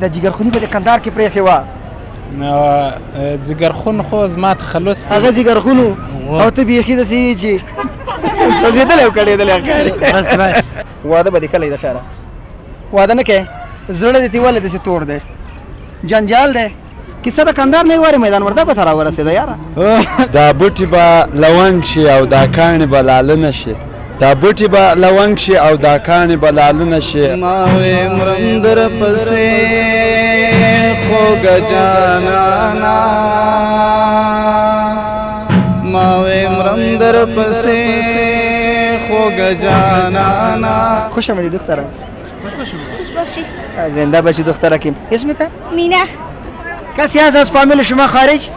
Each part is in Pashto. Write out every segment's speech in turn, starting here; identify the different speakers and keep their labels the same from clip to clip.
Speaker 1: د جګرخوني په دې کندهار کې پرېښې وه
Speaker 2: نو جګرخون خو زما تخلص
Speaker 1: هغه جګرخون او ته بیخي داسې یې چې سوځېدلی او کړېدلی ښکاري واده به دې کله د خیره واده نه کوې زړه دې ولې داسې تور دی جنجال دی کیسه د کندهار نه وارې میدان وردګو ته راورسېده یاره
Speaker 3: دا بوټي به لونګ شي او دا کاڼي به لاله نه شي دا بوټي به لونګ شي او دا کاڼي به لاله نه شي
Speaker 4: ما وې مرم در پسې خوږه جانانا ما وې مرم در پسې خوږه جانانا
Speaker 1: خوش آمدید دخترم
Speaker 5: خوش باشی.
Speaker 1: زنده باشی دخترکیم اسمت
Speaker 5: مینا.
Speaker 1: کسی هست از فامیل شما خارج؟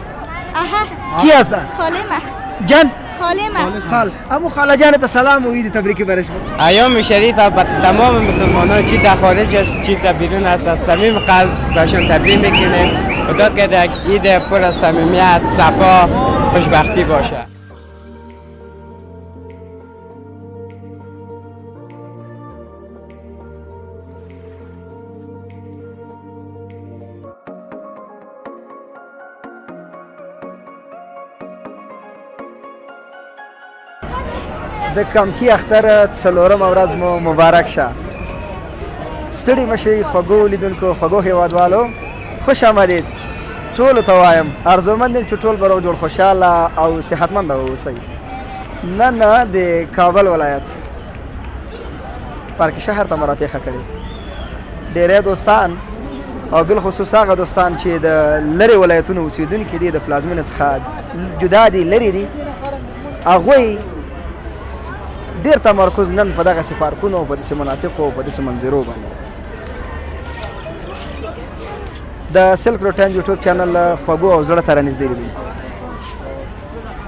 Speaker 5: آها.
Speaker 1: کی هستن؟
Speaker 5: خاله ما.
Speaker 1: جان؟
Speaker 5: خاله ما.
Speaker 1: خال امو خاله جانت سلام و عید تبریکی برش بود.
Speaker 2: ایام شریف به تمام مسلمانان چی در خارج است چی در بیرون است از صمیم قلب باشون تبریک میکنیم. خدا که در عید پر از صمیمیت صفا خوشبختی باشه.
Speaker 1: د کمکی اختر څلورم ورځ مو مبارک شه. ستړي مشئ خوږو لیدونکو خوږو هیوادوالو خوش آمدید. ټولو ته وایم ارزومند یم چې ټول به روجوړ خوشحاله او صحتمنده واوسئ. نن د کابل ولایت پارک شهر ته مو راپېښه کړې. ډېری دوستان او بالخصوص هغه دوستان چې د لرې ولایتونو اوسېدونکي دي د پلازمینې څخه جدا دي لرې دي هغوی ډېر تمرکز نن په دغسې پارکونو او په داسې مناطقو او په داسې منظرو باندې د سلک روډ ټایم یوټیوب چینل خوږو او زړه ته رانږدې دي.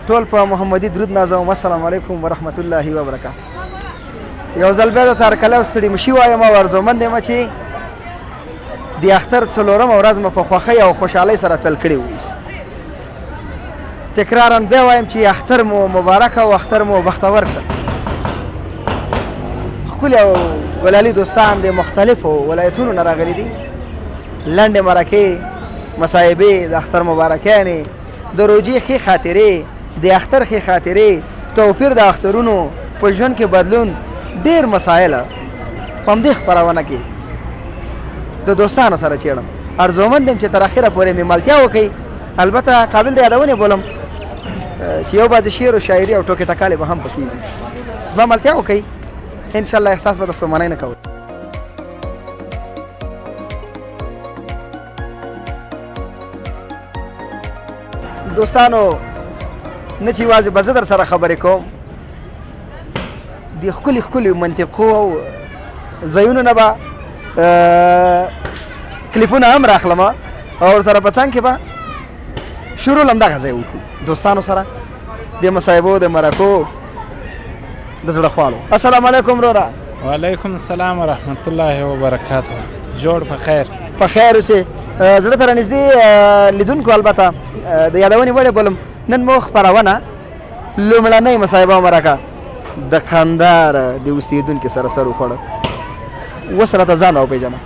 Speaker 1: ټول په محمدي درود نازوم. السلام علیکم ورحمت الله وبرکاته. یو ځل بیا د تارکلی او ستړي مشي وایم او ارزومند یم چې د اختر څلورمه ورځ مو په خوښۍ او خوشحالۍ سره پیل کړې واوسي. تکرارا بیا وایم چې اختر مو مبارک او اختر مو بختور کړه. ښکلي او ګلالي دوستان د مختلفو ولایتونو نه راغلي دي. لنډې مرکې مصاحبې د اختر مبارکیانې د روجې ښې خاطرې د اختر ښې خاطرې توپیر د اخترونو په ژوند کې بدلون ډېر مسایل په همدې خپرونه کې د دوستانو سره چېړم. ارزومند یم چې تر اخره پورې مې ملتیا وکړئ. البته قابل د یادونې بولم چې یو بعضې شعر و شاعري او ټوکې ټکالې به هم پکې وي. زما ملتیا وکړئ انشاءالله احساس به د ستومانۍ نه کوئ. دوستانو نه چې یوازې به زه در سره خبرې کوم د ښکلي ښکلي منطقو او ځایونو نه به کلیپونه هم راخلم او ورسره په څنګ کې به شروع همدغه ځای وکړو دوستانو سره د مصاحبو د مرکو د زړه خوالو. السلام علیکم وروره.
Speaker 2: وعلیکم السلام ورحمت الله وبرکاته. جوړ په خیر.
Speaker 1: په خیر اوسې. زړه ته رانږدې لیدونکو البته د یادونې وړ بولم نن مو خپرونه لومړنۍ مصاحبه او مرکه د کندهار د اوسېدونکي سره سر وخوړه. اوس راته ځان راوپېژنه.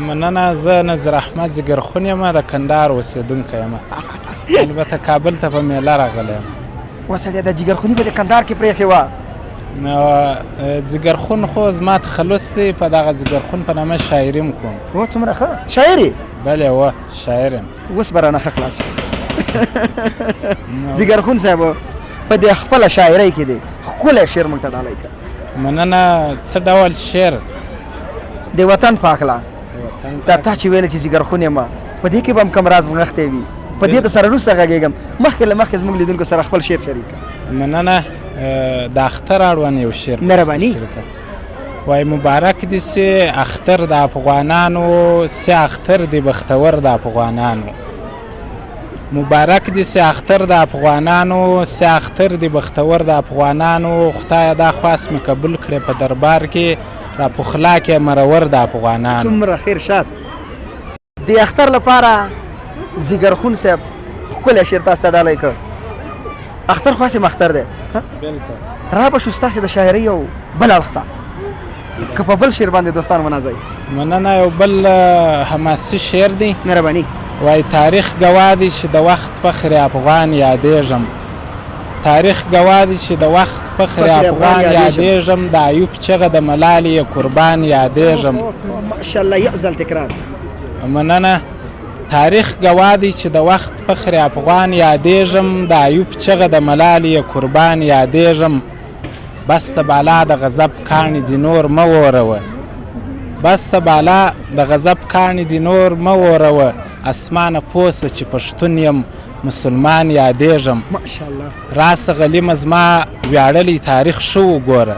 Speaker 2: مننه. زه نظر احمد جګرخون یم د کندهار اوسېدونکی یم. البته کابل ته په میله راغلی یم.
Speaker 1: وسړیه د جګرخوني په دې کندهار کې پرېښې وه.
Speaker 2: نو جګرخون خو زما تخلص دی په دغه جګرخون په نامه شاعري م کوم.
Speaker 1: و څومره ښه شاعر یې؟
Speaker 2: بلې و شاعر یم.
Speaker 1: اوس به رانه ښه خلاص شو. جګرخون صاحب په دې خپله شاعرۍ کې دی ښکلی شعر موږ ته ډالۍ کړه.
Speaker 2: مننه. څه ډول شعر؟
Speaker 1: د وطن په هکله دا تا چې ویله چې جګرخون یم په دې کې به هم کم راز نغښتی وي. په دې د سره وروسته غږېږم مخکې له مخکې زموږ لیدونکو سره خپل شعر شریک کړه.
Speaker 2: مننه. د اختر اړوند یو شعر
Speaker 1: مهرباني.
Speaker 2: وای مبارک دې سي اختر د افغانانو سي اختر دې بختور د افغانانو. مبارک دې سي اختر د افغانانو سي اختر دې بختور د افغانانو. خدای دا خواست مې قبول کړې په دربار کې را پخلا کې مرور د افغانانو.
Speaker 1: څومره خیر شاد. د اختر لپاره جګرخون صاحب ښکلی شعر تاسو ته ډالۍ کړ. اختر خو هسې مختر دی.
Speaker 2: بالکل.
Speaker 1: را به شو ستاسې د شاعرۍ یو بل اړخ ته که په بل شعر باندې دوستان ونازوي.
Speaker 2: مننه. یو بل حماسي شعر دی.
Speaker 1: مهرباني.
Speaker 2: وای تاریخ گواه دی چې د وخت فخر افغان یادېږم. تاریخ گواه دی چې د وخت فخر افغان یادېږم. د ایوب چغه د ملالې قربان یادېږم.
Speaker 1: ماشاءالله یو ځل تکرار.
Speaker 2: مننه. تاریخ گواه دی چې د وخت فخر افغان یادېږم. د ایوب چغه د ملالې قربان یادېږم. بس ته بالا د غضب کاڼي دي نور مه اوروه. بس ته بالا د غضب کاڼي دي نور مه اوروه. اسمانه پوسه چې پښتون یم مسلمان یادېږم.
Speaker 1: ماشاءالله.
Speaker 2: راسه غلیمه زما ویاړلی تاریخ ښه وګوره.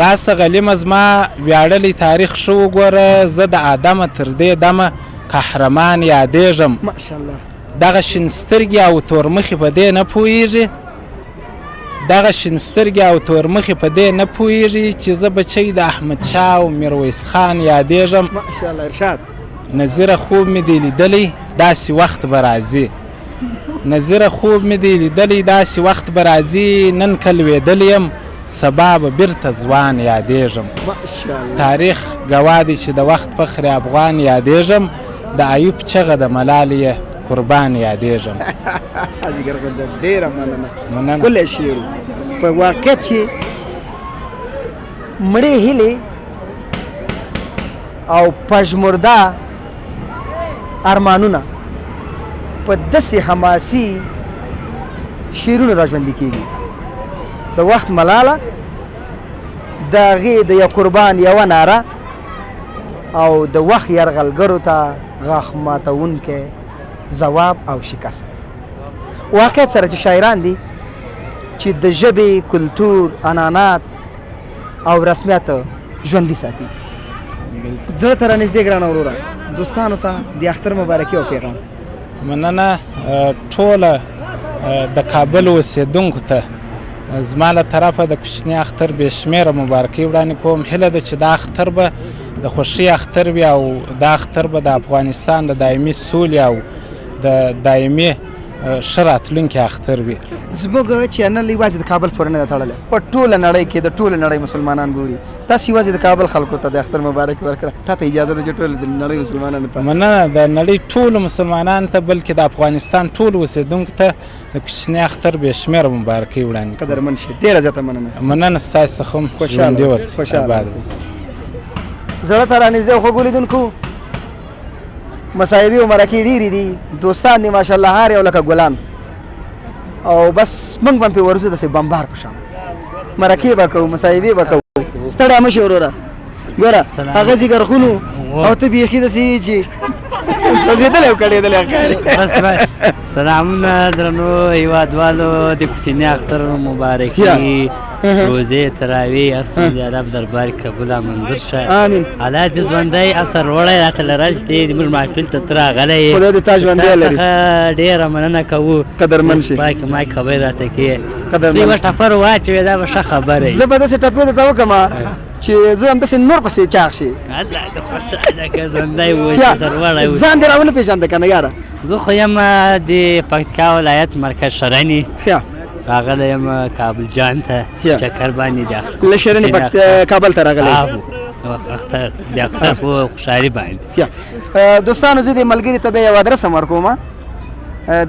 Speaker 2: راسه غلیمه زما ویاړلی تاریخ ښه وګوره. زه د آدمه تر دې دمه قهرمان یادېږم.
Speaker 1: ماشاءالله.
Speaker 2: دغه شین سترګې او تور مخې په دې نه پوهېږي. دغه شین سترګې او تور مخې په دې نه پوهېږي چې زه بچی د احمدشاه او میرویس خان یادېږم.
Speaker 1: ماشاءالله ارشاد.
Speaker 2: نظیره خوب مې دی لیدلی داسې وخت به راځي. نظیره خوب مې دی لیدلی داسې وخت به راځي. نن که لوېدلی یم سبا به بیرته ځوان یادېږم.
Speaker 1: ماشاءالله.
Speaker 2: تاریخ گواه دی چې د وخت فخر افغان یادېږم. د ایوب چغه د ملالې قربان یادېږم.
Speaker 1: ازګر غزه ډیره
Speaker 2: مننه.
Speaker 1: کله شعر په واقع چې مړې هیلې او پژمرده ارمانونه په داسې حماسي شعرونو راژوندي کېږي. د وخت ملاله د هغې د یو قربان یوه ناره او د وخت یرغلګرو ته غاښ ماتونکی ځواب او شکست. واقعیت سره چې شاعران دي چې د ژبې کلتور عنعنات او رسمیت ژوندي ساتي. زړه ته رانږدې ګرانه وروره دوستانو ته د اختر مبارکي او پیغام.
Speaker 2: مننه. ټوله د کابل اوسېدونکو ته زما له طرفه د کوچني اختر بې شمېره مبارکۍ وړاندې کوم. هیله ده چې دا اختر به د خوښۍ اختر وي او دا اختر به د افغانستان د دایمي سولې او د دایمي ښه راتلونکي اختر وي.
Speaker 1: زموږ چینل یوازې د کابل پورې نه ده تړلی، په ټوله نړۍ کې د ټولې نړۍ مسلمانان ګوري. تاسو یوازې د کابل خلکو ته د اختر مبارکي ورکړه. تا ته اجازه ده چې ټول د نړۍ مسلمانانو ته.
Speaker 2: مننه. د نړۍ ټولو مسلمانانو ته بلکې د افغانستان ټولو اوسېدونکو ته د کوچني اختر بې شمېره مبارکۍ وړاندې کوم.
Speaker 1: قدرمن شي. ډېره زیاته مننه.
Speaker 2: مننه ستاسو څخه هم. ژوندي اوسئ. آباد اوسئ.
Speaker 1: زړه ته رانږدې خوږو لیدونکو مصاحبې او مرکې ډېرې دي. دوستان دي ماشاءالله هر یو لکه ګلان او بس موږ به هم پرې ورځو داسې بمبار په شان مرکې به کوو مصاحبې به کوو. ستړی مه شې وروره. ګوره هغه ځیګرخونو او ته بیخي داسې یې چې سوځېدلی او کړېدلی ښکاري.
Speaker 6: سلامونه درنو هیوادوالو. د کوچني اختر مبارکي روزې تراویح هر د رب دربار قبوله منظور شه.
Speaker 1: امین.
Speaker 6: الله دې ژوندی عصر وړی راته له ورځې ته زموږ محفل ته ته راغلی یې.
Speaker 1: خدای دې تا ژوندی لري.
Speaker 6: څخه ډېره مننه کوو.
Speaker 1: قدرمن شي.
Speaker 6: پاکې مایک خبرې راته کوې.
Speaker 1: قدرمن
Speaker 6: دوی به ټپر واچوې دا به ښه خبره وي.
Speaker 1: زه به داسې ټپې درته وکړم چې زه هم داسې نور پسې چاغ شي.
Speaker 6: الله دې خوشحاله کړه ژوندی اوسې عصر وړی اوسې.
Speaker 1: ځان دې راونه پېژانده که نه یاره.
Speaker 6: زه خو یم د پکتیکا ولایت مرکز شرنې
Speaker 1: ښه
Speaker 6: راغلی یم کابل جان ته چکر باندې د
Speaker 1: له شرنې کابل ته راغلی.
Speaker 6: اختر د اختر په خوشحالي باندې.
Speaker 1: دوستانو زه دې ملګري ته بیا یو ادرس هم ورکوم.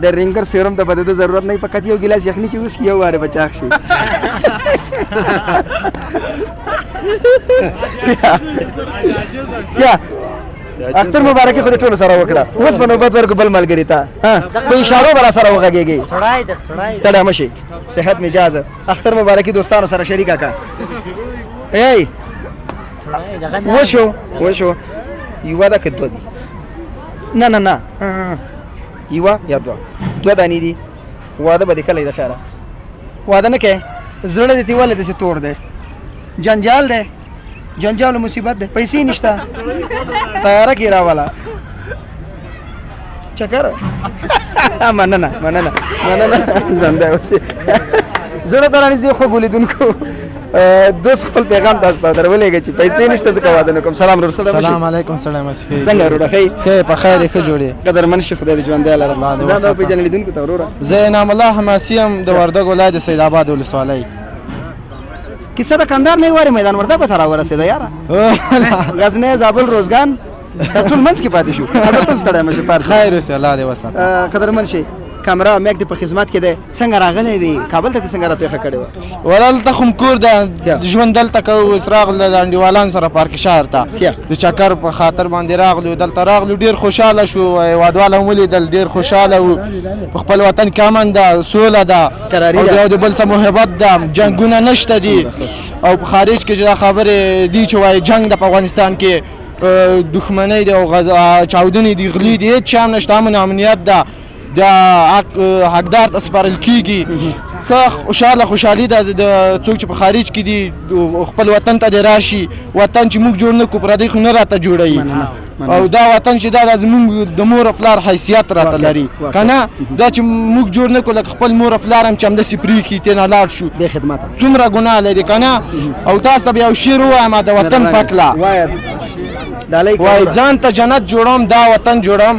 Speaker 1: د رینګر سیروم ته به د ده ضرورت نه وي. فقط یو ګیلاس یخني چې وڅښي یو وارې به چاغ شي. اختر مبارکي خو دې ټولو سره وکړه. اوس به نوبت ورکړو بل ملګري ته. په اشارو به را سره وغږېږئ. ستړی مه شئ. صحت مجاز. اختر مبارکي دوستانو سره شریکه کړه. ای وشو یوه ده که دوه دي؟ نه یوه یا دوه دانې دي. واده به دې کله د خیره واده نه کوې. زړه دې تې ولې داسې تور دی؟ جنجال دی. جنجال مصیبت دی. پیسې نشته. تیاره کې راوله چکر. مننه ژوندی اوسې. زړه ته رانږدې خوږو لیدونکو دوست خپل پیغام تاسو ته درولېږه چې پیسې نشته ځکه واده نه کوم. سلام ورور.
Speaker 7: سلام علیکم. سلام مسیح.
Speaker 1: څنګه وروره ښه یې؟
Speaker 7: ښه په خیر یې ښه جوړې.
Speaker 1: قدرمن شي. خدای دې ژوندی لره. ځان راوپېژنه لیدونکو ته وروره.
Speaker 7: زه انعام الله حماسي یم د وردګ ولایت د سید آباد ولسوالۍ.
Speaker 1: کیسه د کندهار نه واره میدان وردګو ته راورسېده یاره غزنی زابل روزګان دا ټول منځ کې پاتې شو حضرت هم ستړی مشه پار
Speaker 7: خیر اوسې الله دې وساته
Speaker 1: قدرمن شي کیمرا میک د په خدمت کې دی څنګه راغلی وي کابل ته څنګه را پیښه کړې وه
Speaker 7: ولالته خو کور د ژوند دلته کوو اوس راغلو د انډیوالانو سره پارک شهر ته د چکر په خاطر باندې راغلو دلته راغلو ډېر خوشحاله شو هېوادوال هم ولیدل ډېر خوشحاله وو په خپل وطن کې امن ده سوله ده او د یو د بل څه محبت ده جنګونه نشته دي او په خارج کې چې دا خبرې دي چې وایي جنګ ده په افغانستان کې دښمنۍ ده او چاودنې دي غلي دي هېڅ شی هم نشته امن امنیت ده د حقدار ته سپارل کېږي ښه خوشحالي ده د څوک چې په خارج کې دي خپل وطن ته دې راشي وطن چې موږ جوړ نه کړو پردی خو نه راته جوړوي او دا وطن چې دا زموږ د مور پلار حیثیت راته لري که نه دا چې موږ جوړ نه کړو لکه خپل مور پلار هم چې همداسې پرېښي ترې نه لاړ شو څومره ګناه لري که نه او تاسو ته به یو شعر ووایم د وطن پکله وایي ځان ته جنت جوړم دا وطن جوړم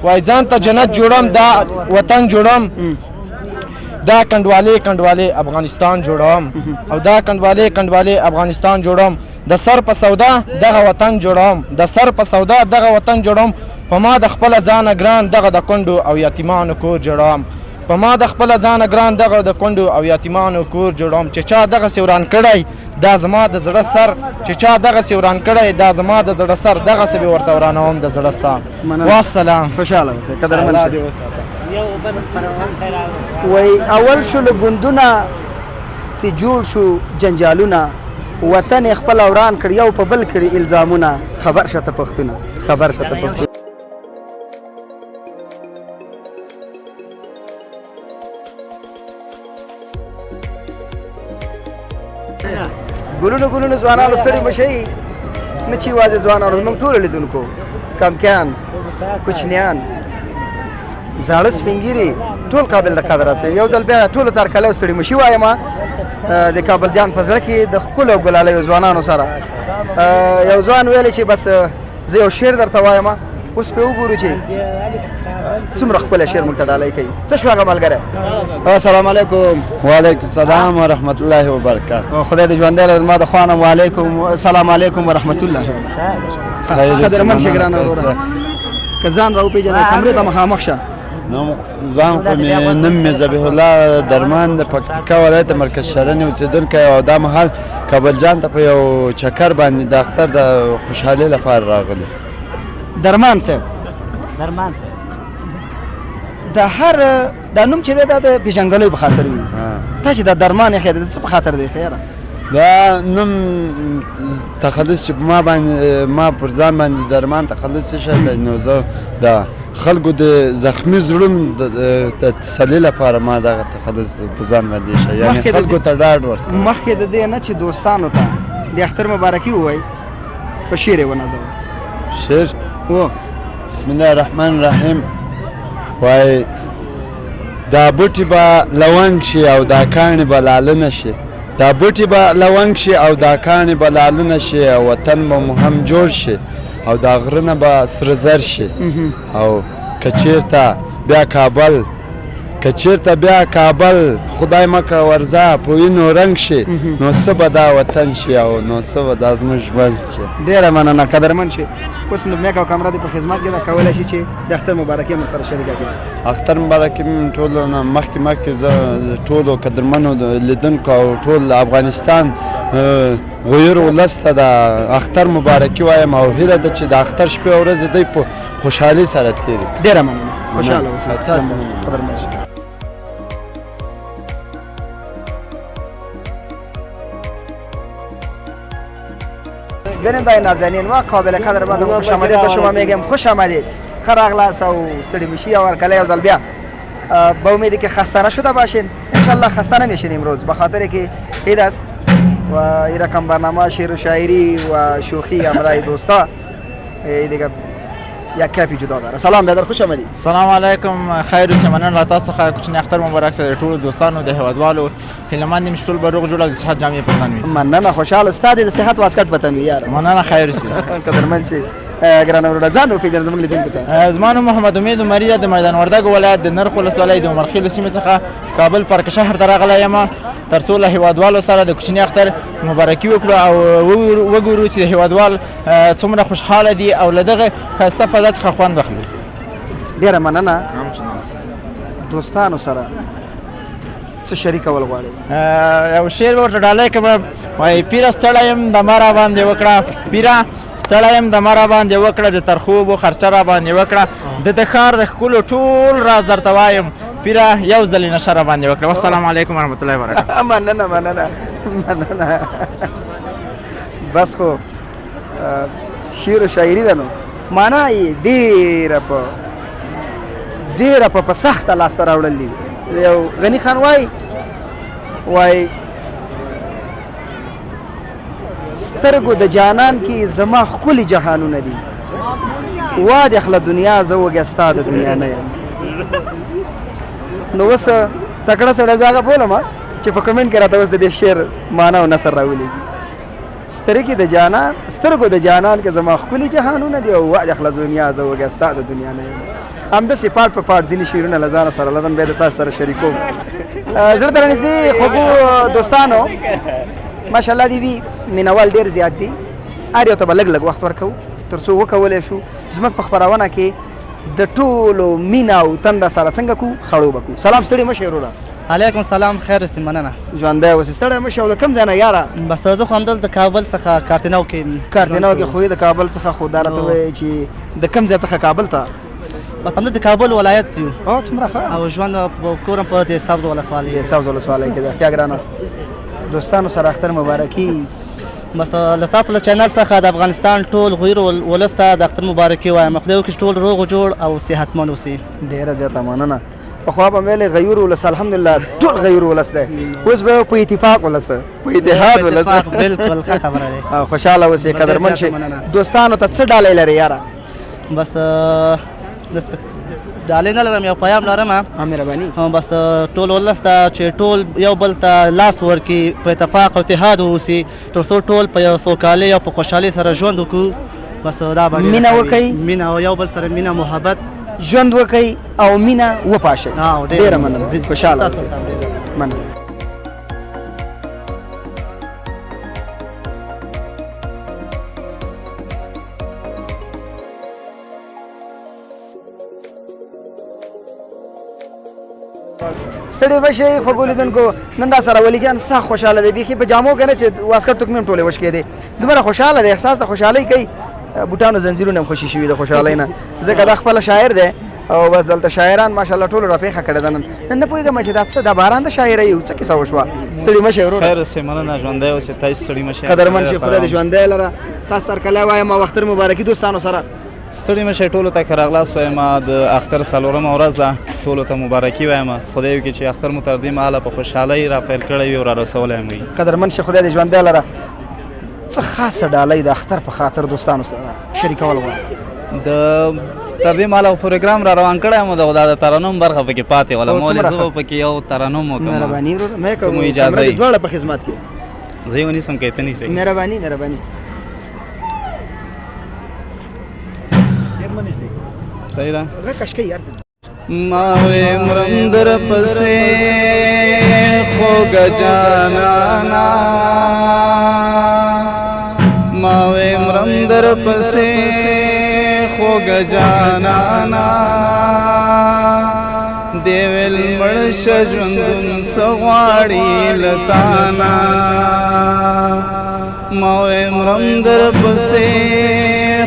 Speaker 7: وای ځان ته جنت جوړم دا وطن جوړم دا کنډوالې افغانستان جوړم او دا کنډوالې افغانستان جوړم د سر په سودا دغه وطن جوړم د سر په سودا دغه وطن جوړم په ما د خپل ځان ګران دغه د کونډو او یتیمانو کور جوړم په ما د خپل ځان ګران دغه د کونډو او یتیمانو کور جوړم چې چا دغه سوران کړی دا زما د زړه سر چې چا دغه سوران کړی دا زما د زړه سر دغه سه به ورته ورانوم د زړه سر والسلام
Speaker 1: خوشاله اوسئ قدرمن وای اول شو له ګوندونه تی جوړ شو جنجالونه وطن خپل وران کړ یو په بل کړي الزامونه خبر شته پښتون ګلونو ځوانانو ستړي مشئ نه چې یوازې ځوانانو زموږ ټولو لیدونکو کمکیان کوچنیان زاړه سپین ږیري ټول کابل د قدر رسوي یو ځل بیا ټولو ته هرکلی او ستړي مشي وایم د کابل جان په زړه کې د ښکلو او ګلالیو ځوانانو سره یو ځوان ویلی چې بس زه یو شعر درته وایم اوس پې وګورو چې څومره ښکلی شعر موږ ته ډالۍ کوي څه شو هغه ملګری السلام علیکم
Speaker 3: وعلیکم السلام ورحمت الله وبرکاته
Speaker 1: خدای دې ژوندی لري زما د خوا نه وعلیکم السلام علیکم ورحمت الله قدرمن شه ګرانه وروره که ځان را وپېژنې کمرې ته مخامخ شه
Speaker 3: ځان خو مې نوم مې ذبیح الله درمان د پکتیکا ولایت مرکز شرنې اوسېدونکی او دا مهال کابل جان ته په یو چکر باندې د اختر د خوشحالۍ لپاره راغلی
Speaker 1: درمان صاحب د هر دا نوم چې دی دا د پېژندګلوۍ په خاطر وي تا چې دا درمان یې ښیې د څه په خاطر دی ښه
Speaker 3: دا نوم تخلص چې ما پر ځان باندې درمان تخلص شوی نو زه د خلکو د زخمي زړونو د تسلي لپاره ما دغه تخلص په ځان باندې شوی یعنې خلکو ته ډاډ ورکړم
Speaker 1: مخکې د دې نه چې دوستانو ته د اختر مبارکي ووایي په شعر یې ونازوه
Speaker 3: شعر بسم الله الرحمن الرحیم وای دا بوټي به لونګ شي او دا کاڼي به لاله نه شي دا بوټي به لونګ شي او دا کاڼي به لاله نه شي او وطن به مو هم جوړ شي او دا غرونه به سره زر شي او که چېرته بیا کابل خدای مکه ورځه په وینو رنګ شي نو څه به دا وطن شي او نو څه به دا زموږ ژوند شي
Speaker 1: ډېره مننه قدرمن شي اوس نو میک او کامرا دې په خدمت کې ده کولی شي چې د اختر مبارکي هم ورسره شریکه کړي
Speaker 3: اختر مبارکي مې ټولو نه مخکې زه ټولو قدرمنو لیدونکو او ټول افغانستان غویرو ولس ته د اختر مبارکي وایم او هیله ده چې د اختر شپې او ورځې دوی په خوشحالۍ سره تېرې کړي
Speaker 1: ډېره مننه خوشحاله اوسئ قدرمن شي بیننده‌های نازنین و قابل قدر من خوش آمدید به شما میگم خوش آمدید خراغلاس و استری میشی و ورکله و زلبیا با امیدی که خسته نشده باشین انشالله خسته نمیشین امروز به خاطر که عید است و این رقم برنامه شعر و شاعری و شوخی همراه دوستا دیگه یک کپی جدا داره سلام برادر خوش آمدید
Speaker 7: سلام علیکم خیر اوسئ مننه له تاسو څخه کوچنی اختر مبارک شه ټولو دوستانو د هیوادوالو هیلهمند یم چې ټول به روغ جوړ او د صحت جامې په تن وي
Speaker 1: مننه خوشحال استاد د صحت واسکټ په تن وي یار
Speaker 7: مننه خیر اوسئ
Speaker 1: قدرمن شي ګران وروره ځان وپېژنه زموږ لیدونکو ته.
Speaker 7: زما نوم محمد امید عمري ده، د میدان وردګو ولایت د نرخ ولسوالۍ د عمرخیلو سیمې څخه کابل پارک شهر ته راغلی یم تر څو له هیوادوالو سره د کوچني اختر مبارکي وکړو او وګورو چې د هیوادوال څومره خوشحاله دي او له دغه ښایسته فضا څخه خوند واخلي.
Speaker 1: ډېره مننه. دوستانو سره څه شریکول غواړئ؟
Speaker 7: یو شعر به ورته ډالۍ کړم، وایي پیره ستړی یم دمه را باندې وکړه، پیره ستړی یم دمه را باندې وکړه، د ترخوبو خرچه را باندې وکړه، د ښار د ښکلو ټول راز درته وایم، پیره یو ځلې نشه را باندې وکړه. والسلام علیکم ورحمت الله وبرکاته.
Speaker 1: مننه مننه مننه. بس خو شعر و شاعري ده نو معنا یې ډېره په سخته لاسته راوړل دي. یو غني خان وای سترګو د جانان کې زما ښکلي جهانونه دي، وا د خله دنیا زه وږی ستا د دنیا نه یم. نو اوس تکړه سړی زه هغه بولم چې په کمنټ کې راته اوس د دې شعر معنا او نثر راولېږي. سترګو د جانان کې زما ښکلي جهانونه دي او وا د خله دنیا زه وږی ستا د دنیا نه یم. همداسې پاټ په پاټ ځینې شعرونه له ځانه سره لرم، بیا د تاسو سره شریکوم. زړه ته رانږدې خوږو دوستانو ماشاءالله دې وي مینوال ډېر زیات دي، هر یو ته به لږ لږ وخت ورکوو تر څو وکولی شو زموږ په خپرونه کې د ټولو مینه او تنده سره څنګه کوو خړو به کوو. سلام ستړي مه شئ وروره.
Speaker 8: علیکم سلام، خیر اوسئ، مننه.
Speaker 1: ژوندی اوسې ستړی مه شئ. او د کوم ځای نه یاره؟
Speaker 8: بس زه خو همدلته د کابل څخه کارتینو کې.
Speaker 1: کارتینو کې خو یې د کابل څخه خو دا راته وایي چې د کوم ځای څخه کابل ته؟
Speaker 8: بس همدلته د کابل ولایت یو.
Speaker 1: او څومره ښه.
Speaker 8: او ژوند کور هم په دې سبز ولسوالۍ.
Speaker 1: د سبز ولسوالۍ کې ده. ښه ګرانه دوستانو سره اختر مبارکي.
Speaker 8: بس له تاسو له چینل څخه د افغانستان ټول غیر ولس ته د اختر مبارکي وایم. خدای وکړي ټول روغ جوړ او صحتمند اوسي.
Speaker 1: ډېره زیاته مننه. پخوا به مې غیور ولس الحمدلله ټول غیور ولس دی، اوس به په اتفاق ولس په اتحاد ولس.
Speaker 8: بالکل ښه خبره ده.
Speaker 1: خوشحاله اوسئ، قدرمن شئ. دوستانو ته څه ډالۍ لرئ یاره؟
Speaker 8: بس ډالۍ نه لرم، یو پیام لرم.
Speaker 1: مهرباني.
Speaker 8: بس ټول ولس ته چې ټول یو بل ته لاس ورکړي، په اتفاق او اتحاد واوسي تر څو ټول په یو سوکالۍ او په خوشحالۍ سره ژوند وکړو. بس دا به
Speaker 1: مینه وکړئ،
Speaker 8: مینه او یو بل سره مینه محبت
Speaker 1: ژوند وکړئ او مینه وپاشئ. ډېره مننه، خوشحاله اوسئ. مننه. ستړي به شئ خوږو لیدونکو. نن را سره ولی جان سخت خوشحاله دی، بیخي په جامو که نه چې واسکټ توکمې هم ټولې وشکېدې، دومره خوشحاله دی، احساس د خوشحالۍ کوي. بوټانو زنځیرونه هم خوشي شوي د خوشحالۍ نه، ځکه دا خپله شاعر دی او بس دلته شاعران ماشاءالله ټولو راپېښه کړې ده. نن نه پوهېږم چې دا څه د باران د شاعرۍ و څه کیسه وشوه. ستړي مه شئ وروره.
Speaker 4: خیر اوسئ، مننه. ژوندی اوسئ، تاسې ستړي مه شئ.
Speaker 1: قدرمن شئ، خدای دې ژوندی لره. تاسو ته هرکلی وایم او اختر مبارکي دوستانو سره.
Speaker 4: ستړي مه شئ، ټولو ته ښه راغلاست وایم. د اختر څلورمه ورځ ده، ټولو ته مبارکي وایم. خدای وکړي چې اختر مو تر دې مهاله په خوشحالۍ را پیل کړی وي او را رسولی هم وي.
Speaker 1: قدرمن شئ، خدای دې ژوندی لره. څه خاصه ډالۍ د اختر په خاطر دوستانو سره شریکول غواړم؟
Speaker 4: د تر دې مهاله پروګرام را روان کړی یم، دا د ترنم برخه پکې پاتې وله. مولې زه به پکې یو ترنم وکړم.
Speaker 1: مهرباني وروره. مې کوم
Speaker 4: اجازه یې
Speaker 1: دواړه په خدمت کې.
Speaker 4: زه یې ونیسم که ته نیسئ.
Speaker 1: مهرباني مهرباني.
Speaker 4: صحیح ده.
Speaker 1: غږ کش کوي هر څه.
Speaker 4: ما وې مرم در پسې خوږه جانانا، ما وې مرم در پسې خوږه جانانا، دې ویل مړ شه ژوندون څه غواړي له تانا، ما وې مرم در پسې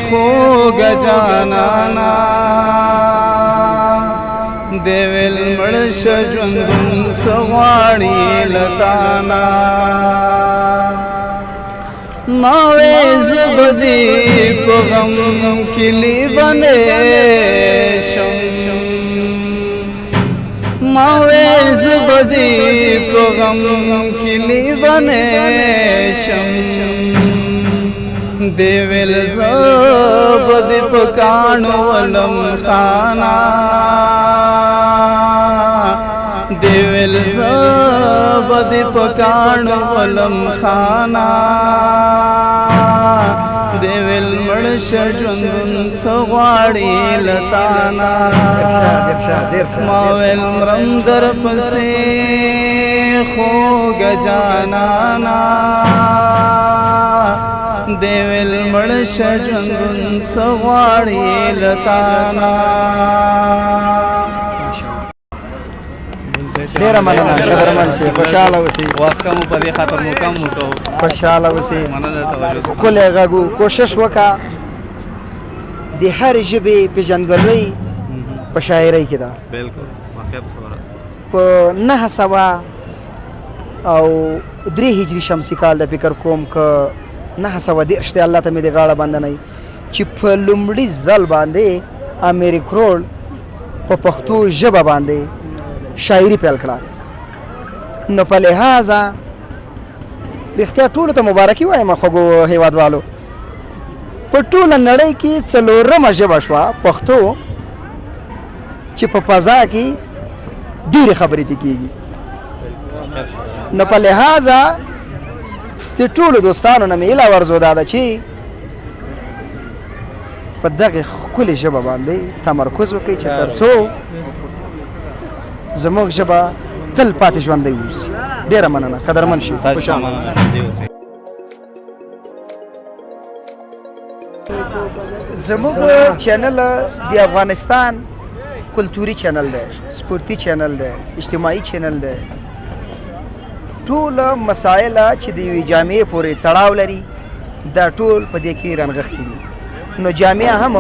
Speaker 4: خوږه جانانا، دې ویل مړ شه ژوندون څه غواړي له تانا، ما وې زه به ځي په غم کې لیونی شم، ما وې زه به ځي په غم کې لیونی شم، دې ویل زه به دې په کاڼو ولم خانا، دې ویل زه به دې په کاڼو ولم خانا، دې ویل مړ شه ژوندون څه غواړي له تانا ما ویل مرم در پسې خوږه جانانا دی ویل مړ شه ژوندون څه غواړي له تانا
Speaker 1: ډیره مننه قدرمن شي خوشاله اوسئ
Speaker 4: وخت مو په دې خاطر مو کم وکړو
Speaker 1: خوشاله اوسئ
Speaker 4: مننه توجه
Speaker 1: ښکلی غږ کوشش وکړه د هرې ژبې پېژندګلوۍ په شاعرۍ کې ده
Speaker 4: بالکل واقعیت خبره
Speaker 1: په 903 هجري شمسي کال د فکر کوم که 913 دی الله ته مې د غاړه بندنی چې په لومړي ځل باندې امیر کروړ په پښتو ژبه باندې شاعري پیل کړه نو په لحاظه رښتیا ټولو ته مبارکي وایم خوږو هیوادوالو په ټوله نړۍ کې څلورمه ژبه شوه پښتو چې په فضا کې ډېرې خبرې پې کېږي نو په لحاظه چې ټولو دوستانو نه مې هیله ورزو دا ده چې په دغې ښکلې ژبه باندې تمرکز وکړئ چې تر څو زموږ ژبه تل پاتې ژوندی اوسي ډېره مننه قدرمن شي زموږ چینل د افغانستان کلتوري چینل دی سپورتي چینل دی اجتماعي چینل دی ټول مسایل چې د یوې جامعې پورې تړاو لري دا ټول په دې کې رانغښتي دي نو جامعه هم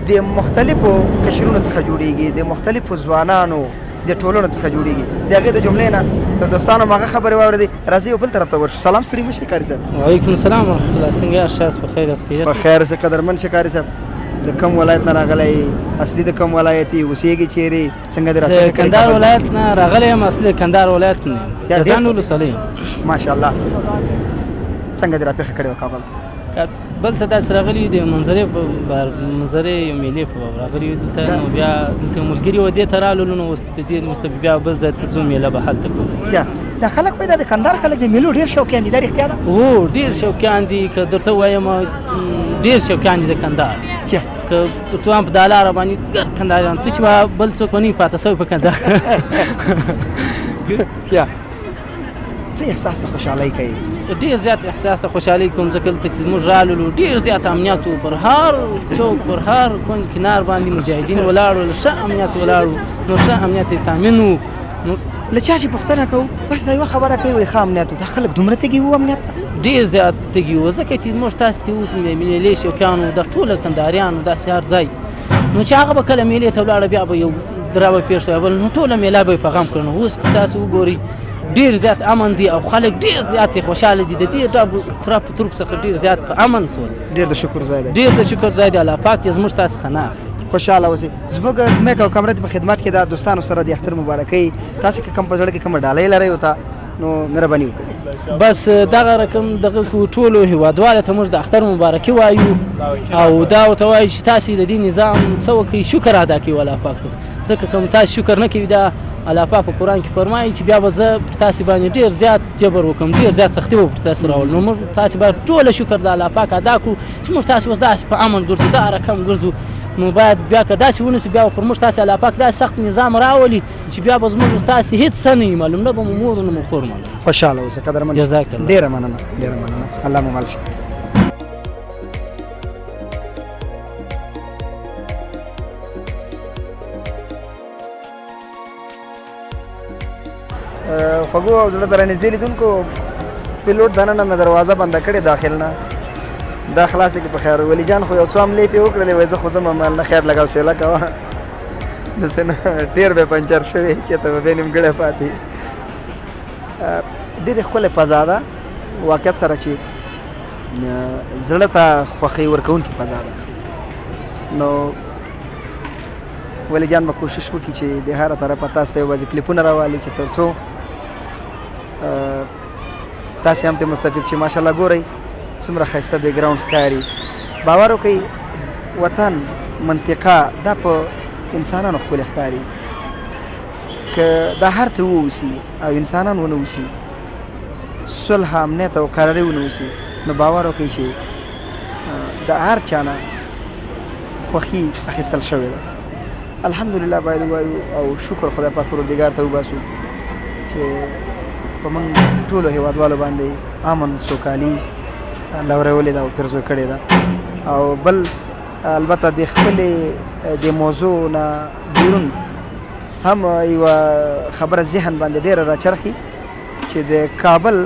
Speaker 1: د مختلفو قشرونو څخه جوړیږي د مختلفو ځوانانو د ټولنو څخه جوړیږي د هغې د جملې نه د دوستانو مغه خبرې واورېدې راځئ یو بل طرف ته ورشو سلام ستړي مه شئ قاري صاحب
Speaker 9: وعلیکم السلام ورحمة الله څنګه یاست شاست په خیر است خیریت
Speaker 1: په خیر اوسئ قدرمن شه قاري صاحب د کوم ولایت نه راغلی اصلي د کوم ولایت یې اوسېږي چیرې څنګه دې
Speaker 9: د کندهار ولایت نه راغلی یم اصلي کندهار ولایت نه یم د ډان ولسوالۍ یم
Speaker 1: ماشاءالله څنګه دې راپېښه کړې وه کابل
Speaker 9: بل ته داسې راغلي یو د منظرې یو میلې په باب راغلي یو دلته نو بیا دلته ملګري وه دې ته رالولو نو اوس د دې وروسته بیا بل ځای ته ځو میله به هلته کوو
Speaker 1: دا خلک وایي دا د کندهار خلک د میلو ډېر شوقیان دي دا رښتیا ده
Speaker 9: هو ډېر شوقیان دي که درته ووایم ډېر شوقیان دي د کندهار که درته وایم په دا لاره باندې ګرد کندهاریان ته چې بل څوک به نه وي پاته سوی په کندهار
Speaker 1: څه احساس ته خوشحالۍ کوي
Speaker 9: ډېر زیات احساس ته خوشحالۍ کوم ځکه دلته چې موږ رالولو ډېر زیات امنیت و پر هر چوک پر هر کونج کنار باندې مجاهدین ولاړ ول ښه امنیت ولاړ نو ښه امنیت یې تامین و
Speaker 1: له چا چې پوښتنه کوو بس دا یوه خبره کوي وایي ښه امنیت و دا خلک دومره تږي وو امنیت ته
Speaker 9: ډېر زیات تږي وو ځکه چې موږ تاسې ته میلې شوقیانو دا ټوله کندهاریانو داسې هر ځای نو چې هغه به کله میلې ته ولاړه بیا به یو درا به پېښ شوی بل نو ټوله میله به یې په غم کړه نو اوس که تاسې وګورئ ډېر زیات امن دي او خلک ډېر زیات خوشحاله دي د دې ترپ تروپ څخه ډېر زیات په امن شول
Speaker 1: ډېر د شکر ځای دی
Speaker 9: ډېر د شکر ځای دی الله پاک دې زموږ تاسو څخه نه اخلي
Speaker 1: خوشحاله اوسئ زموږ میک او کمرې په خدمت کې د دوستانو سره د اختر مبارکۍ تاسې که کوم په زړه کې کومه ډالۍ لرئ ورته نو مهرباني وکړئ
Speaker 9: بس دغه رقم دغه ټولو هیوادوالو ته موږ د اختر مبارکي وایو او دا ورته وایو چې تاسې د دې نظام څه وکړئ شکر ادا کړئ الله پاک ته ځکه کوم تاسې شکر نه کوي دا الله پاک په قرآن کې فرمایي چې بیا به زه پر تاسې باندې ډېر زیات جبر وکړم ډېر زیات سختي به پر تاسې راولم نو موږ تاسې باید ټوله شکر د الله پاک ادا کړو چې موږ تاسې اوس داسې په امن ګرځو دا رقم ګرځو نو باید بیا که داسې ونیسو بیا پر موږ تاسې الله پاک داسې سخت نظام راولي چې بیا به زموږ تاسې هېڅ څه نه وي معلوم نه به مو مور نه مو خور معلوم
Speaker 1: خوشحاله اوسه قدرمن
Speaker 9: جزاک الله
Speaker 1: ډېره مننه ډېره مننه الله مو مل شي خوږو او زړه ته رانږدې لیدونکو پیلوټ دننه نه دروازه بنده کړې داخل نه دا خلاصې کې په خیر ولی جان خو یو څو حملې پې وکړلې وایي زه خو ځم مال نه خیر لګاو سیله کوه داسې نه ټیر به پنچر شوی چېرته به بیا نیمګړی پاتې ډېرې ښکلې فضا ده واقعیت سره چې زړه ته خوښۍ ورکوونکې فضا ده نو ولی جان به کوشش وکړي چې د هره طرفه تاسو ته یوازې کلیپونه راوالي چې تر څو تاسې هم ترې مستفید شي ماشاءالله ګورئ څومره ښایسته بیکګراونډ ښکاري باور وکړئ وطن منطقه دا په انسانانو ښکلې ښکاري که دا هر څه واوسي او انسانان ونه اوسي صلح امنیت او قراري ونه اوسي نو باور وکړئ چې د هر چا نه خوښي اخیستل شوې ده. الحمدلله باید ووایو او شکر خدای پاک پروردګار ته وباسو چې په موږ ټولو هېوادوالو باندې امن سوکالي لورولې ده او پرزو کړې ده. او بل البته د خپلې د موضوع نه بیرون هم یوه خبره ذهن باندې ډېره راچرخي چې د کابل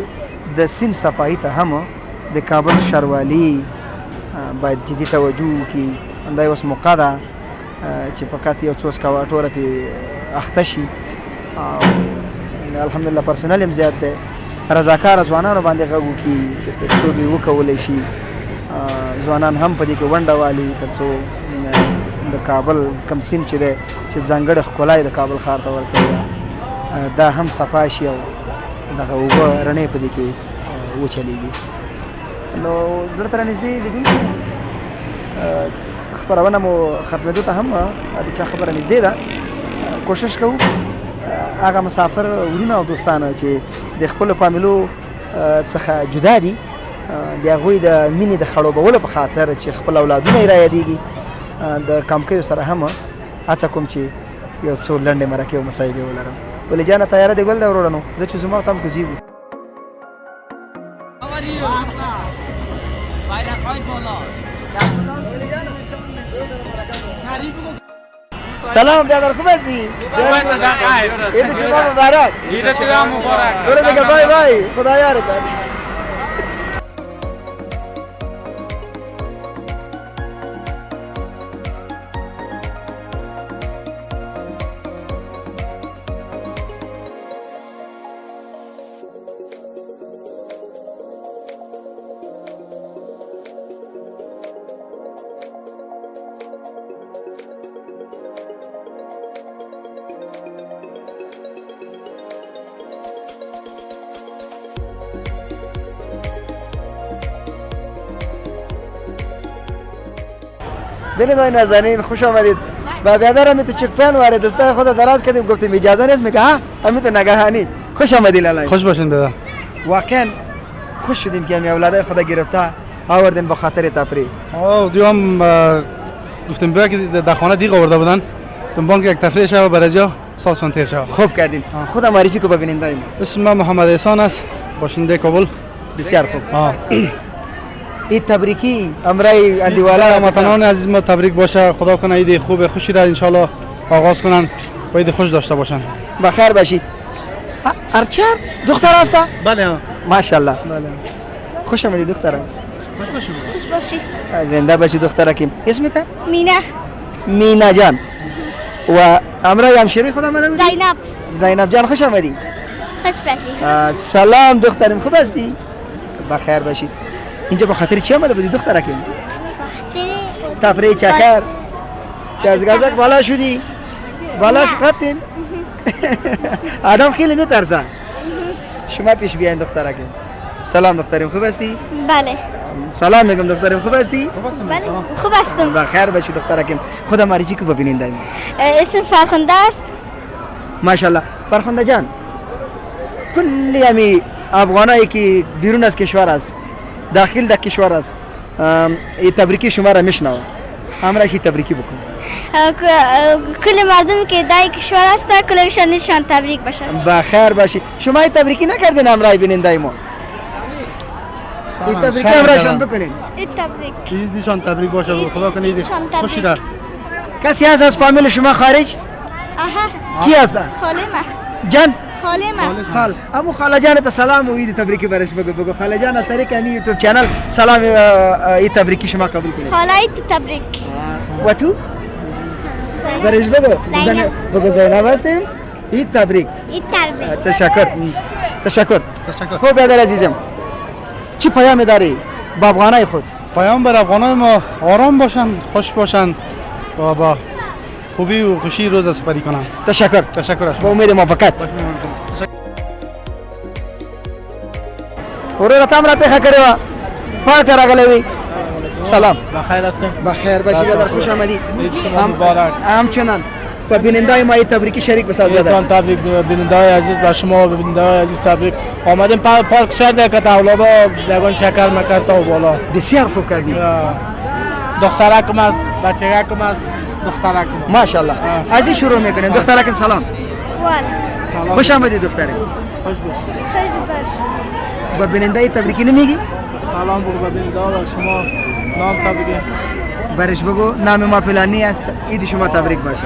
Speaker 1: د سیند صفایي ته هم د کابل ښاروالي باید جدي توجه وکړي. همدا یې اوس موقع ده چې فقط یو څو سکواټوره پرې اخته شي. الحمدلله پرسونل هم زیات دی. رضاکاره ځوانانو باندې غږ وکړي چې تر څو دوی وکولی شي ځوانان هم په دې کې ونډه والي تر څو د کابل کوم سیند چې دی چې ځانګړې ښکلا یې د کابل ښار ته ورکړې ده دا هم صفا شي او دغه اوبه رڼې په دې کې وچلېږي. نو زړه ته رانږدې لیدونکي خپرونه مو ختمېدو ته هم د چا خبره نږدې ده. کوشش کوو هغه مسافر ورونه او دوستانه چې د خپلو فامیلو څخه جدا دي د هغوی د مینې د خړوبولو په خاطر چې خپل اولادونه یې رایادېږي د کمکیو سره هم هڅه کوم چې یو څو لنډې مرکې او مصاحبې ولرم. ولې جانه تیاره دی ګل ده وروڼو زه چې زما ته هم کوزیږو. سلام برادر خوب هستی؟ عید شما مبارک.
Speaker 2: عید شما مبارک.
Speaker 1: برو دیگه بای بای خدا یارت. بینید نازنین خوش آمدید. با بیادرم تو چکپیان وارد دسته خود دراز کردیم گفتیم اجازه نیست میگه ها امیت نگهانی. خوش آمدید لالای.
Speaker 7: خوش باشین دادا.
Speaker 1: واقعا خوش شدیم که می اولادای خدا گرفته آوردین به خاطر تفریح.
Speaker 7: دیوام گفتیم بیا که در خانه دیگه آورده بودن. تنبان که یک تفریح شو برای جا سال تیر شو.
Speaker 1: خوب کردین. خدا معرفی کو ببینید دایم.
Speaker 7: اسم محمد احسان است. باشنده کابل.
Speaker 1: بسیار خوب. عید تبریکی امرای اندیوالا
Speaker 7: هموطنان عزیز ما تبریک باشه. خدا کنه عید خوب خوشی را ان شاء الله آغاز کنن و عید خوش داشته باشن.
Speaker 1: بخیر باشی. ارچر دختر هستا؟
Speaker 8: بله
Speaker 1: ماشاءالله. بله. خوش آمدی دخترم.
Speaker 5: خوش باشی.
Speaker 1: زنده باشی دخترکیم. اسمت؟
Speaker 5: مینا.
Speaker 1: مینا جان. و امرای همشیره خدا منو بودی؟
Speaker 5: زینب.
Speaker 1: زینب جان خوش آمدی.
Speaker 5: خوش باشی.
Speaker 1: سلام دخترم خوب هستی؟ بخیر باشی. اینجا به خاطر چی آمده بودی دخترکیم؟ تفریح چکر. گزگزک بالا شدی؟ بالا رفتین؟ آدم خیلی میترسن. شما پیش بیاین دخترکیم. سلام دخترم خوب هستی؟
Speaker 5: بله.
Speaker 1: سلام میگم دخترم خوب هستی؟
Speaker 5: بله. خوب هستم.
Speaker 1: بخیر باشی دخترکیم. خدا معرفی کو ببینین دایم.
Speaker 5: اسم فرخنده است.
Speaker 1: ماشاءالله. فرخنده جان. کلی همی افغانایی که بیرون از کشور است داخل در کشور است این تبریکی شما را میشنوه. امرش تبریکی بکن.
Speaker 5: کل مردم که در کشور است کلشان تبریک باشه.
Speaker 1: بخیر باشی. شما این تبریکی نکردین امرای بینین دایما. این تبریکی امرایشان بکنین.
Speaker 5: این تبریک.
Speaker 7: عیدشان تبریک باشه. خدا کنه عید خوشی را.
Speaker 1: کسی هست از فامیل شما خارج؟
Speaker 5: آها.
Speaker 1: کی هست؟
Speaker 5: خاله ما.
Speaker 1: جان.
Speaker 5: خاله ما.
Speaker 1: خال. امو خاله جان ته سلام و عید تبریکی برش بگو. خاله جان از طریق امی یوتیوب چینل سلام عید تبریکی شما قبول کنید.
Speaker 5: خاله عید تبریک.
Speaker 1: و تو؟ برش بگو زینب هستیم. عید تبریک.
Speaker 5: عید تبریک.
Speaker 1: تشکر. خوب برادر عزیزم. چی پیام داری با افغانای خود؟
Speaker 7: پیام بر افغانای ما آرام باشن، خوش باشن و با خوبی و خوشی روز سپری کنن.
Speaker 1: تشکر. با امید موفقیت. ورور تام را ته کړو پات راغلی سلام
Speaker 8: بخیر هستم.
Speaker 1: بخیر باشی برادر خوش آمدی.
Speaker 7: عید شما مبارک.
Speaker 1: همچنان و بیننده ما تبریکی شریک بساز
Speaker 9: تان
Speaker 1: بدن.
Speaker 9: تبریک بیننده های عزیز به شما، بیننده های عزیز تبریک. آمدیم پارک شهر که اولادا دگان شکر مکرد تا بالا.
Speaker 1: بسیار خوب کردید.
Speaker 9: دخترکم است، بچگکم است، دخترکم.
Speaker 1: ماشاءالله. از این شروع میکنیم. دخترکم سلام.
Speaker 5: وال
Speaker 1: خوش آمدید دختره.
Speaker 9: خوش باشید.
Speaker 5: خوش باش.
Speaker 1: با بیننده تبریکی نمیگی؟
Speaker 9: سلام بگو به بیننده ها و شما نام تبریک.
Speaker 1: برش بگو نام ما فلانی است. عید شما تبریک باشه.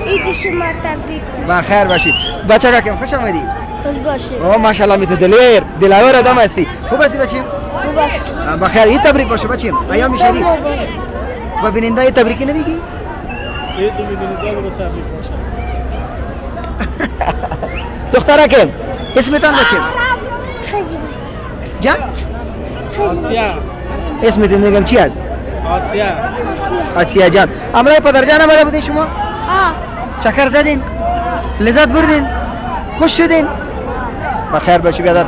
Speaker 5: عید شما تبریک باشه.
Speaker 1: بخیر باشید. بچه کم خوش آمدید.
Speaker 5: خوش باشید.
Speaker 1: اوه ماشاءالله میت دلیر دلاور آدم هستی. خوب هستی بچیم؟
Speaker 5: خوب است.
Speaker 1: بخیر عید تبریک باشه بچیم. ایام شریف. با بیننده تبریکی نمیگی؟
Speaker 9: عید بیننده رو تبریک باشه.
Speaker 1: دخترکم اسمتان بچیم؟
Speaker 5: خیلی
Speaker 1: جان؟
Speaker 9: آسیا.
Speaker 1: اسمت میگم چی است؟
Speaker 9: آسیا.
Speaker 1: آسیا جان. امرای پدر جان آمده بودین شما؟ چکر زدین؟ لذت بردین؟ خوش شدین؟ بخیر باشی بیادر.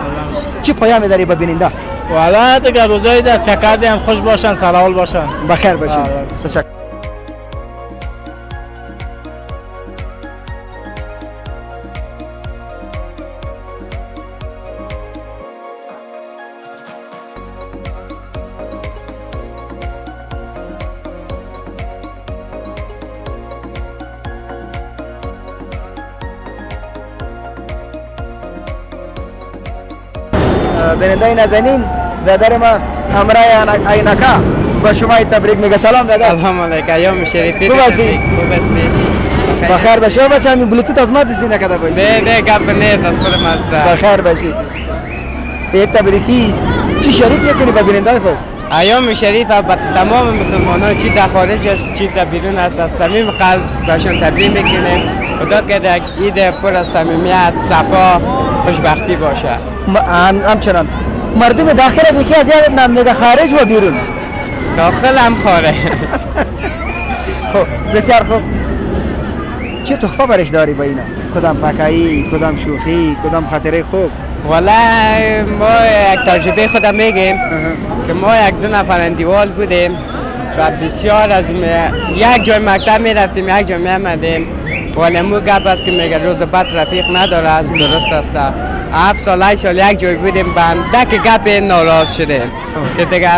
Speaker 1: چی پیامی داری با بیننده؟
Speaker 9: والا دیگه روزایی دست چکر دیم خوش باشن سلامت باشن.
Speaker 1: بخیر باشی. تشکر. بیننده نازنین برادر ما همراه عینکا با شما تبریک میگه. سلام برادر.
Speaker 6: سلام علیکم ایام شریفی.
Speaker 1: خوب هستی؟
Speaker 6: خوب هستی.
Speaker 1: بخیر باشی. بچه همین بلوتوت از ما دزدی نکرده باشی.
Speaker 6: نه گپ نیست از خودم است.
Speaker 1: بخیر باشی. یک تبریکی چی شریک میکنی با بیننده خود؟
Speaker 6: ایام شریف با تمام مسلمانان چی در خارج است چی در بیرون است از صمیم قلب باشون تبریک میکنیم. خدا که عید پر از صمیمیت، صفا، خوشبختی باشه.
Speaker 1: همچنان مردم داخل یکی از یاد نام میگه خارج و بیرون.
Speaker 6: داخل هم خاره.
Speaker 1: خب بسیار خوب. چه تحفه برش داری با اینا؟ کدام پکایی، کدام شوخی، کدام خاطره خوب؟
Speaker 6: والا ما یک تجربه خودم میگیم که ما یک دو نفر اندیوال بودیم و بسیار از یک جای مکتب میرفتیم یک جای میامدیم. ولی مو گپ است که میگه روز بعد رفیق ندارد. درست است. 7 سال 8 سال یک جای بودیم با اندک گپ ناراض شدیم که دیگه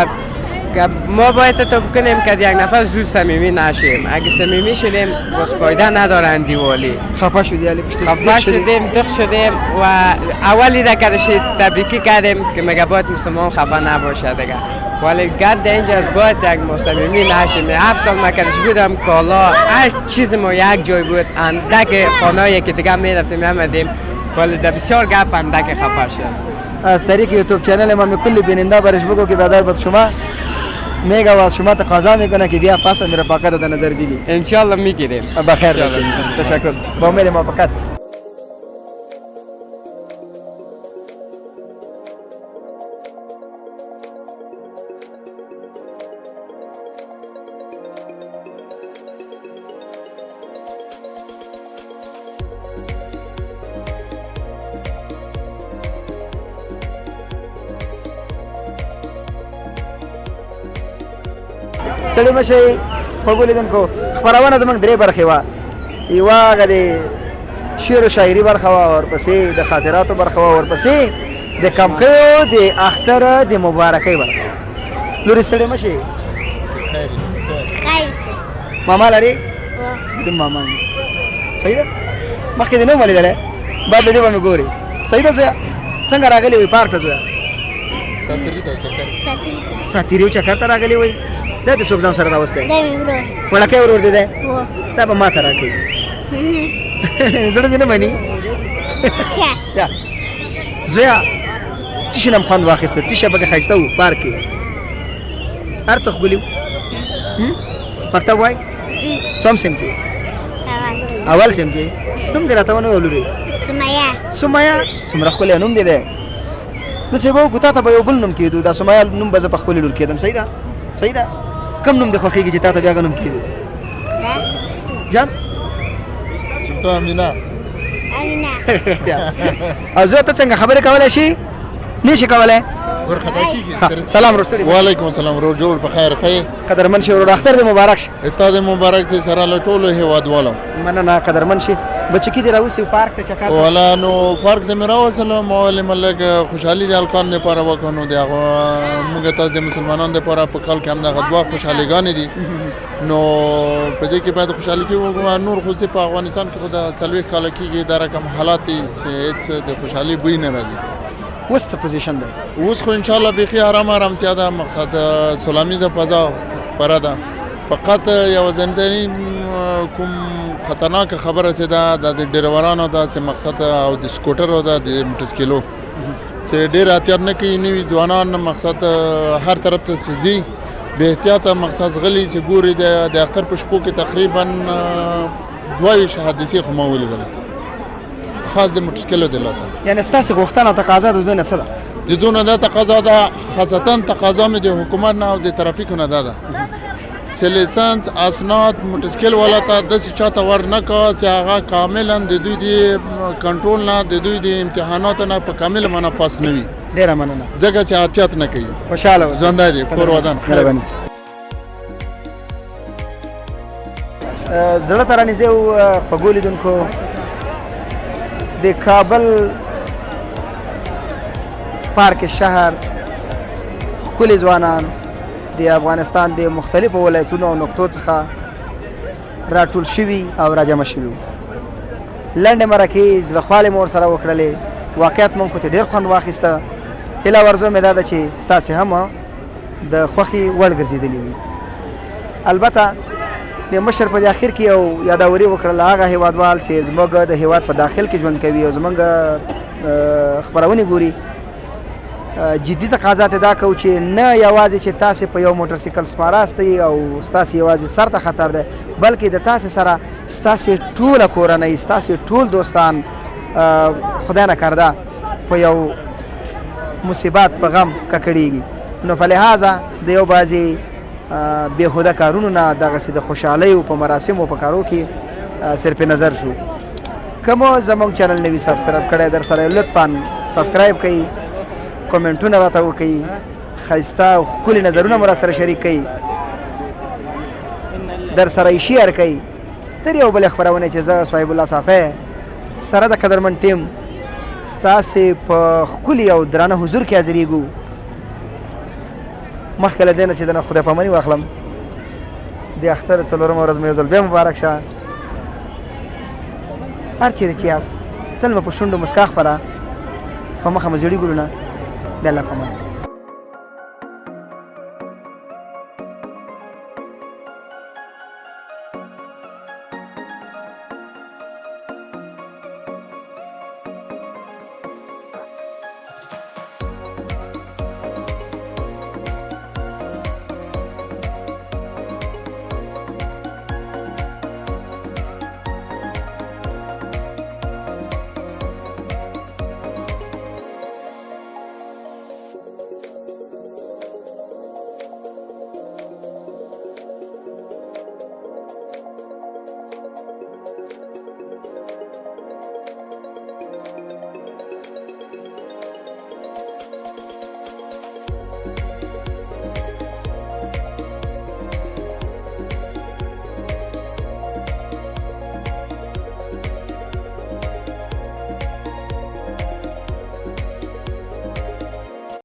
Speaker 6: ما باید تو بکنیم که یک نفر زود صمیمی نشیم. اگه صمیمی شدیم باز فایده ندارن دیوالی.
Speaker 1: خفه شدی علی پشت
Speaker 6: خفه شدیم دق شدیم و اولی دکرش تبریکی کردیم که میگه باید مسلمان خفه نباشه دیگه. ولی گرد اینجاست باید یک صمیمی نشیم. 7 سال مکرش بودم کالا هر چیز ما یک جای بود اندک خانه‌ای که دیگه میرفتیم میامدیم ولی در بسیار گپ اندک خفه شد.
Speaker 1: از طریق یوتیوب چنل ما کلی بیننده برش بگو که برادر بود شما میگه و از شما تقاضا میکنه که بیا پس میره پاکت در نظر بگی.
Speaker 6: انشالله میگیریم.
Speaker 1: بخیر باشید. تشکر. با امید موفقیت. ستړي مشي خو لیدونکو خبرونه زموږ درې برخې وه. یوه هغه د شعر و شاعري برخه وه، ورپسې د خاطراتو برخه وه، ورپسې د کمکیو د اختر د مبارکۍ برخه وه. لورې ستړي مشي.
Speaker 5: خیر سي.
Speaker 1: ماما لري؟ زه ماما یم. صحیح ده؟ مخکې دې نه وم لیدلی، بعد له دې به مې ګورې. صحیح ده زویه؟ څنګه راغلې وې پارک ته زویه؟ ساتیري و چکر ته راغلې وې؟ دا دې څوک ځان سره راوستی؟
Speaker 5: دا مې ورور.
Speaker 1: وړکی ورور دې دی؟ دا به ما ته راکوي. زړه دې نه مني؟ زویه څه شي نه م خوند واخیسته؟ څه شی پکې ښایسته و پارک کې؟ هر څه ښکلي و. مکتب وایي؟ څوم سیم کې؟ اول سیم کې؟ نوم دې راته ونه ویلو.
Speaker 5: سمیا.
Speaker 1: سمیا څومره ښکلی نوم دی دی. داسې به وکړو تا ته به یو بل نوم کېدو. دا سمیا نوم به زه په خپلې لور کېدم. صحیح ده؟ صحیح ده؟ کوم نوم دې خوښېږي چې تا ته بیا هغه نوم کېدو؟ جان؟
Speaker 7: تو امینا.
Speaker 5: امینا.
Speaker 1: او زه ته څنګه خبرې کولی شي؟ نه شي کولی؟
Speaker 3: ورخطا کیږي
Speaker 1: سلام رستړي
Speaker 3: وعلیکم السلام ورور جوړ په خیر ښه
Speaker 1: قدرمن شي ورور اختر دې مبارک شي
Speaker 3: اته دې مبارک شي سره له ټولو هیوادوالو
Speaker 1: مننه قدرمن شي بچی کی دې راوستي پارک ته چکر
Speaker 3: ولا نو فرق دې مې راوصله معلم لګ خوشحالي د الکان لپاره وکړو د موږ تاسو د مسلمانانو لپاره په کال کې هم د غدوا خوشحاليګانې دي نو په دې کې باید خوشحالي کې وګورو نور خو په افغانستان کې خو د څلوي کال کېږي دا رقم حالات دي چې هیڅ د خوشحالي بوی نه راځي
Speaker 1: اوس څه پوزیشن ده
Speaker 3: اوس خو ان شاء الله بيخي آرامتیا ده مقصد سلامیزه فضا خبره ده فقط یو ځندنی کوم خطرناک خبره چې ده د ډریورانو ده چې مقصد او د سکوټرو ده د موټرسایکلو چې ډیر احتیاط نه کوي نوي ځوانان مقصد هر طرف ته سزي به احتیاط مقصد غلي چې ګوري د اختر په شپو کې تقریبا 2 حادثې خو ما ولیدل خاص د موټرسایکلو د لاسه
Speaker 1: یعنی ستاسو غوښتنه تقاضا د دونه څه ده
Speaker 3: د دونه دا تقاضا ده خاصتا تقاضا مې د حکومت نه او د ترافیکو نه ده چې لیسنس اسناد موټرسایکل والا ته داسې چاته ور نه کا چې هغه کاملا د دوی د کنټرول نه د دوی د امتحاناتو نه په کامل معنا پاس نه وي
Speaker 1: ډیره مننه
Speaker 3: ځکه چې احتیاط نه کوي
Speaker 1: خوشاله
Speaker 3: ژوندی دی کور ودان
Speaker 1: مهرباني زړه ته رانیږدې و خوږو لیدونکو د کابل پارک شهر ښکلي ځوانان د افغانستان د مختلفو ولایتونو او نقطو څخه راټول شوي او راجمع شوي لنډې مرکې زړهخوالې مو ورسره وکړلې واقعیت مو خو ته ډېر خوند واخیسته هیله ورزو مې دا ده چې ستاسې هم د خوښې وړ ګرځېدلي وي البته د مشر په اخر کې یو یاداوري وکړله هغه هیوادوال چې زموږ د هیواد په داخل کې ژوند کوي او زموږ خپرونې ګوري جدي تقاضا ته دا کوو چې نه یوازې چې تاسې په یو موټرسایکل سپاره استئ او ستاسې یوازې سر ته خطر ده بلکې د تاسې سره ستاسې ټوله کورنۍ ستاسې ټول دوستان خدای نکرده په یو مصیبت په غم ککړېږي نو په لحاظه د یو بعضې بېهوده کارونو نه دغسې د خوشحالیو په مراسمو په کارو کې صرف نظر شو که مو زموږ چینل نوي سبسکرایب کړی در سره لطفا سبسکرایب کوئ کومنټونه راته وکړئ ښایسته او ښکلي نظرونه مو راسره شریک کړئ در سره یې شیر کړئ تر یو بلې خپرونې چې زه صاحب الله صافی سره د قدرمن ټیم ستاسې په ښکلي او درانه حضور کې حاضرېږو مخکې له دې نه چې د خدای پاماني واخلم د اختر څلورمه ورځ مې یو ځل بیا مبارک شه هر چیرې چې یاست تل مو په شونډو مسکا خپره په مخه مو زیړي ګلونه د الله په امان